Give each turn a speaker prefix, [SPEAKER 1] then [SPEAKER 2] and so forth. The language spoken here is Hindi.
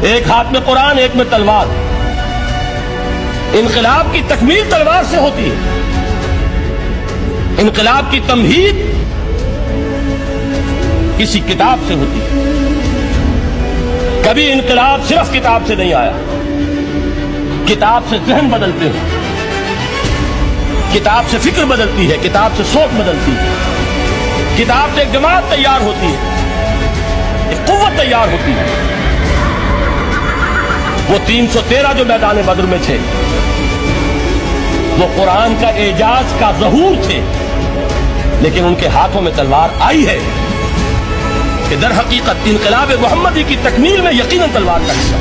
[SPEAKER 1] एक हाथ में कुरान, एक में तलवार। इनकलाब की तकमील तलवार से होती है। इनकलाब की तमहीद किसी किताब से होती है। कभी इनकलाब सिर्फ किताब से नहीं आया। किताब से जहन बदलते हैं, किताब से फिक्र बदलती है, किताब से सोच बदलती है, किताब से एक जमात तैयार होती है, एक कुव्वत तैयार होती है। वो 313 जो मैदान बद्र में थे, वो कुरान का एजाज का ज़हूर थे, लेकिन उनके हाथों में तलवार आई है कि दर हकीकत इनकलाब मोहम्मदी की तकमील में यकीनन तलवार का हिस्सा।